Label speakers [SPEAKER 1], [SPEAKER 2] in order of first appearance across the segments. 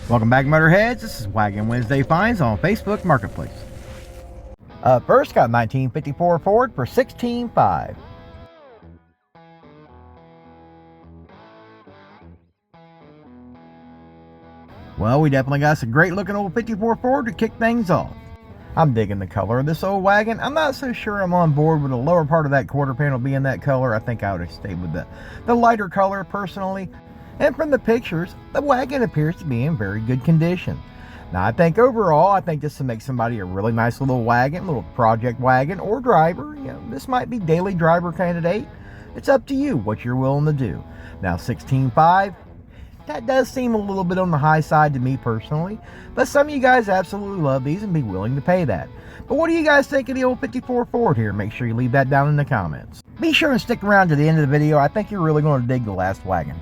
[SPEAKER 1] Welcome back, Motorheads. This is Wagon Wednesday Finds on Facebook Marketplace. First, got 1954 Ford for $16,500. Well, we definitely got some great looking old 54 Ford to kick things off. I'm digging the color of this old wagon. I'm not so sure I'm on board with the lower part of that quarter panel being that color. I think I would have stayed with the lighter color personally. And from the pictures, the wagon appears to be in very good condition. Now, I think overall, this will make somebody a really nice little wagon, little project wagon or driver. You know, this might be daily driver candidate. It's up to you what you're willing to do. Now, $16,500, that does seem a little bit on the high side to me personally, but some of you guys absolutely love these and be willing to pay that. But what do you guys think of the old 54 Ford here? Make sure you leave that down in the comments. Be sure and stick around to the end of the video. I think you're really going to dig the last wagon.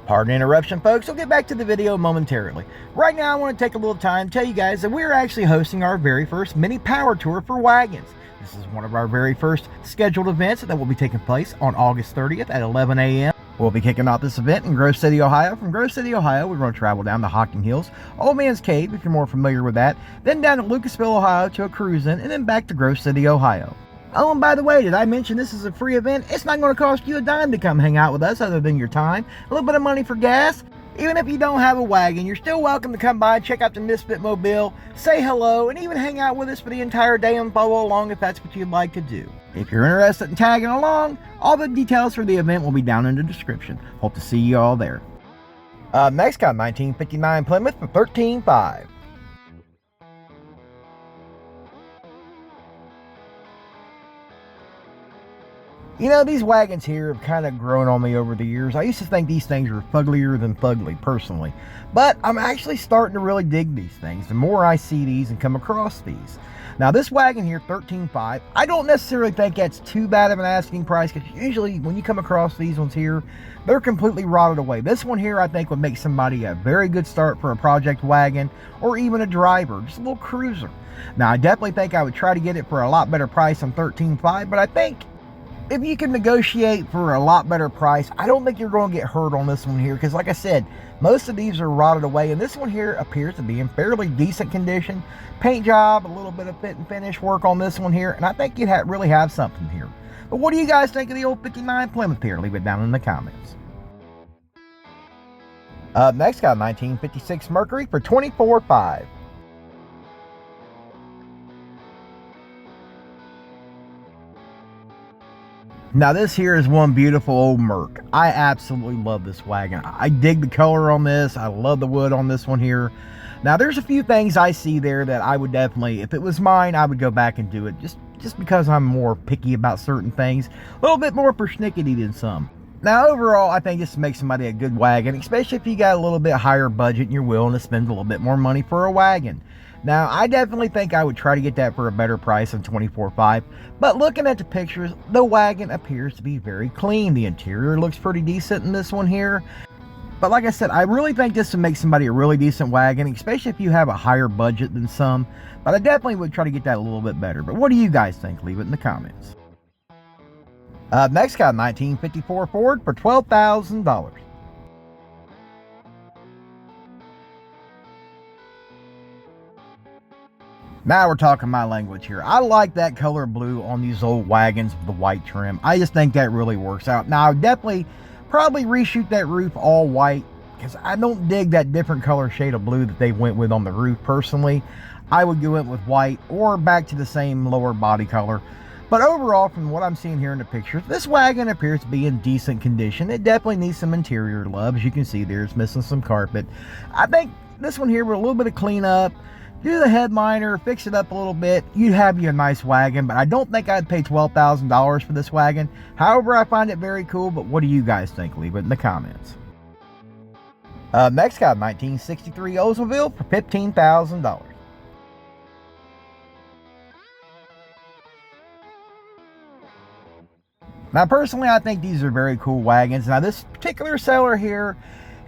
[SPEAKER 1] Pardon the interruption, folks. We'll get back to the video momentarily. Right now, I want to take a little time to tell you guys that we're actually hosting our very first mini power tour for wagons. This is one of our very first scheduled events that will be taking place on August 30th at 11 a.m. We'll be kicking off this event in Grove City, Ohio. From Grove City, Ohio, we're going to travel down the Hocking Hills, Old Man's Cave, if you're more familiar with that, then down to Lucasville, Ohio to a cruise-in, and then back to Grove City, Ohio. Oh, and by the way, did I mention this is a free event? It's not going to cost you a dime to come hang out with us other than your time, a little bit of money for gas. Even if you don't have a wagon, you're still welcome to come by and check out the Misfit Mobile, say hello, and even hang out with us for the entire day and follow along if that's what you'd like to do. If you're interested in tagging along, all the details for the event will be down in the description. Hope to see you all there. Next, got 1959 Plymouth for $13,500. You know, these wagons here have kind of grown on me over the years. I used to think these things were fugglier than fugly, personally. But I'm actually starting to really dig these things the more I see these and come across these. Now, this wagon here, $13,500, I don't necessarily think that's too bad of an asking price, because usually when you come across these ones here, they're completely rotted away. This one here, I think, would make somebody a very good start for a project wagon or even a driver, just a little cruiser. Now, I definitely think I would try to get it for a lot better price than $13,500, but I think if you can negotiate for a lot better price, I don't think you're going to get hurt on this one here, because like I said, most of these are rotted away, and this one here appears to be in fairly decent condition. Paint job, a little bit of fit and finish work on this one here, and I think you'd really have something here. But what do you guys think of the old 59 Plymouth here? Leave it down in the comments. Next, got 1956 Mercury for $24,500. Now, this here is one beautiful old Merc. I absolutely love this wagon. I dig the color on this. I love the wood on this one here. Now, there's a few things I see there that I would definitely, if it was mine, I would go back and do it just because I'm more picky about certain things. A little bit more persnickety than some. Now, overall, I think this makes somebody a good wagon, especially if you got a little bit higher budget and you're willing to spend a little bit more money for a wagon. Now, I definitely think I would try to get that for a better price than $24,500, but looking at the pictures, the wagon appears to be very clean. The interior looks pretty decent in this one here. But like I said, I really think this would make somebody a really decent wagon, especially if you have a higher budget than some. But I definitely would try to get that a little bit better. But what do you guys think? Leave it in the comments. Next, got 1954 Ford for $12,000. Now we're talking my language here. I like that color blue on these old wagons with the white trim. I just think that really works out. Now, I would definitely probably reshoot that roof all white, because I don't dig that different color shade of blue that they went with on the roof personally. I would go in with white or back to the same lower body color. But overall, from what I'm seeing here in the pictures, this wagon appears to be in decent condition. It definitely needs some interior love. As you can see there, it's missing some carpet. I think this one here with a little bit of cleanup, do the headliner, fix it up a little bit, you'd have you a nice wagon. But I don't think I'd pay $12,000 for this wagon. However, I find it very cool. But what do you guys think? Leave it in the comments. Next, got 1963 Oldsmobile for $15,000. Now, personally, I think these are very cool wagons. Now, this particular seller here,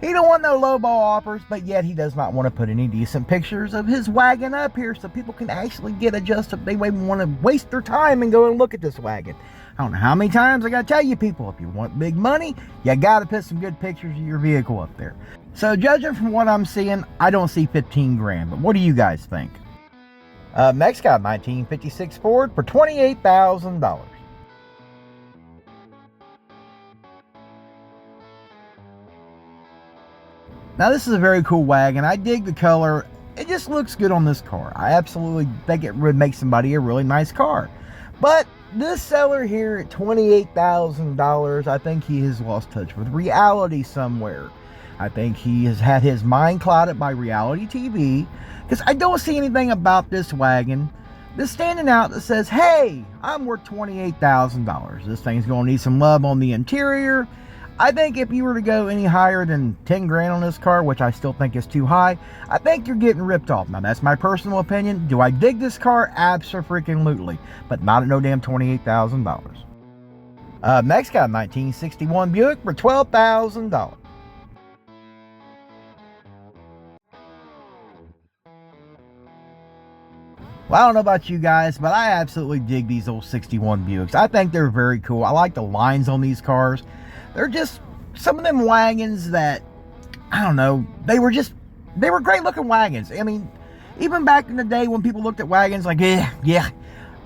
[SPEAKER 1] he don't want no lowball offers, but yet he does not want to put any decent pictures of his wagon up here so people can actually get adjusted. They wouldn't want to waste their time and go and look at this wagon. I don't know how many times I got to tell you people, if you want big money, you got to put some good pictures of your vehicle up there. So judging from what I'm seeing, I don't see 15 grand, but what do you guys think? Next got a 1956 Ford for $28,000. Now this is a very cool wagon. I dig the color. It just looks good on this car. I absolutely think it would make somebody a really nice car. But this seller here at $28,000, I think he has lost touch with reality somewhere. I think he has had his mind clouded by reality TV, because I don't see anything about this wagon that's standing out that says, hey, I'm worth $28,000. This thing's going to need some love on the interior. I think if you were to go any higher than 10 grand on this car, which I still think is too high, I think you're getting ripped off. Now, that's my personal opinion. Do I dig this car? Abso-freaking-lutely. But not at no damn $28,000. Next got a 1961 Buick for $12,000. Well, I don't know about you guys, but I absolutely dig these old 61 Buicks. I think they're very cool. I like the lines on these cars. They're just some of them wagons that, I don't know, they were great looking wagons. I mean, even back in the day when people looked at wagons like, yeah,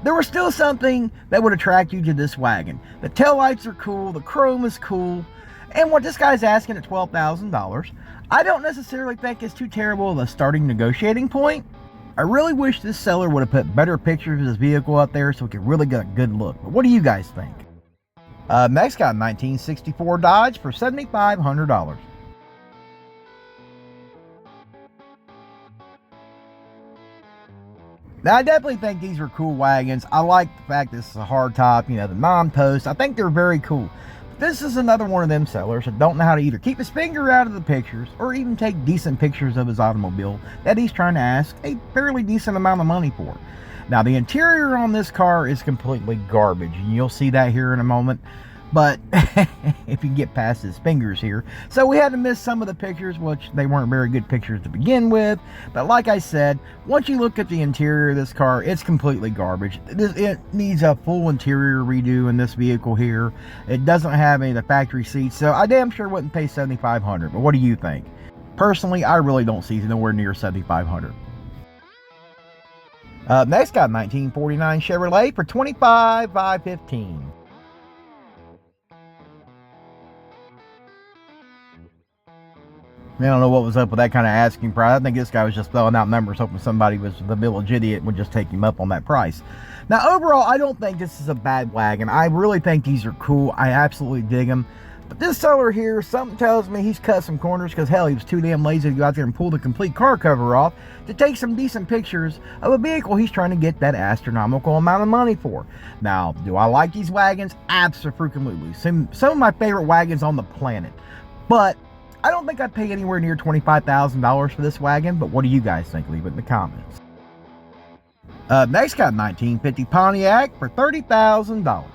[SPEAKER 1] there was still something that would attract you to this wagon. The taillights are cool, the chrome is cool, and what this guy's asking at $12,000, I don't necessarily think is too terrible of a starting negotiating point. I really wish this seller would have put better pictures of his vehicle up there so we could really get a good look. But what do you guys think? Next got a 1964 Dodge for $7,500. Now, I definitely think these are cool wagons. I like the fact this is a hardtop, the non-post. I think they're very cool. This is another one of them sellers that don't know how to either keep his finger out of the pictures or even take decent pictures of his automobile that he's trying to ask a fairly decent amount of money for. Now, the interior on this car is completely garbage, and you'll see that here in a moment. But if you get past his fingers here. So we had to miss some of the pictures, which they weren't very good pictures to begin with. But like I said, once you look at the interior of this car, it's completely garbage. It needs a full interior redo in this vehicle here. It doesn't have any of the factory seats, so I damn sure wouldn't pay $7,500. But what do you think? Personally, I really don't see nowhere near $7,500. Next got a 1949 Chevrolet for $25,515. I don't know what was up with that kind of asking price. I think this guy was just throwing out numbers, hoping somebody was the village idiot and would just take him up on that price. Now, overall, I don't think this is a bad wagon. I really think these are cool. I absolutely dig them. But this seller here, something tells me he's cut some corners because, hell, he was too damn lazy to go out there and pull the complete car cover off to take some decent pictures of a vehicle he's trying to get that astronomical amount of money for. Now, do I like these wagons? Absolutely. Some of my favorite wagons on the planet. But I don't think I'd pay anywhere near $25,000 for this wagon, but what do you guys think? Leave it in the comments. Next got a 1950 Pontiac for $30,000.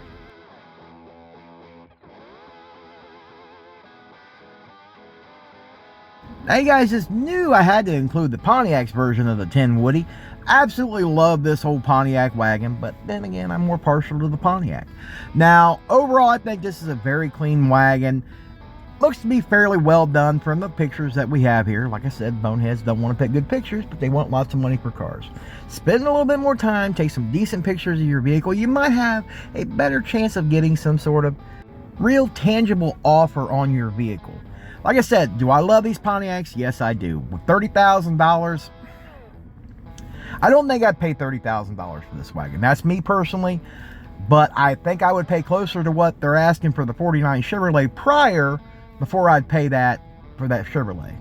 [SPEAKER 1] Now you guys just knew I had to include the Pontiac's version of the Tin Woody. Absolutely love this whole Pontiac wagon, but then again, I'm more partial to the Pontiac. Now, overall, I think this is a very clean wagon. Looks to be fairly well done from the pictures that we have here. Like I said, boneheads don't want to pick good pictures, but they want lots of money for cars. Spend a little bit more time, take some decent pictures of your vehicle. You might have a better chance of getting some sort of real tangible offer on your vehicle. Like I said, do I love these Pontiacs? Yes, I do. With $30,000, I don't think I'd pay $30,000 for this wagon. That's me personally, but I think I would pay closer to what they're asking for the 49 Chevrolet prior before I'd pay that for that Chevrolet.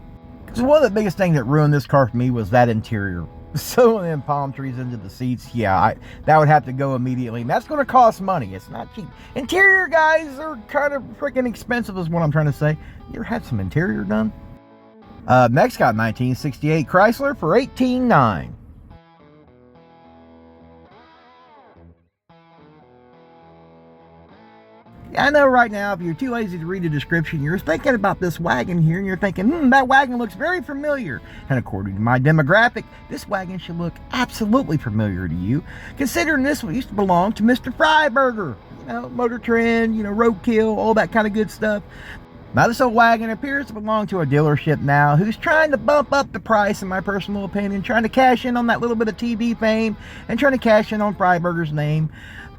[SPEAKER 1] Because one of the biggest things that ruined this car for me was that interior. Some of them palm trees into the seats, yeah, that would have to go immediately. And that's going to cost money. It's not cheap. Interior guys are kind of freaking expensive is what I'm trying to say. You ever had some interior done? Next got 1968 Chrysler for $18,900. I know right now, if you're too lazy to read the description, you're thinking about this wagon here, and you're thinking, that wagon looks very familiar. And according to my demographic, this wagon should look absolutely familiar to you, considering this one used to belong to Mr. Fryburger. Motor Trend, roadkill, all that kind of good stuff. Now this old wagon appears to belong to a dealership now who's trying to bump up the price, in my personal opinion, trying to cash in on that little bit of TV fame and trying to cash in on Freiberger's name.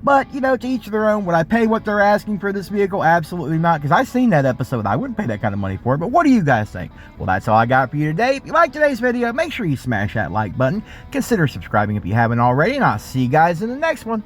[SPEAKER 1] But, you know, to each their own. Would I pay what they're asking for this vehicle? Absolutely not, because I've seen that episode. I wouldn't pay that kind of money for it. But what do you guys think? Well, that's all I got for you today. If you like today's video, make sure you smash that like button. Consider subscribing if you haven't already, and I'll see you guys in the next one.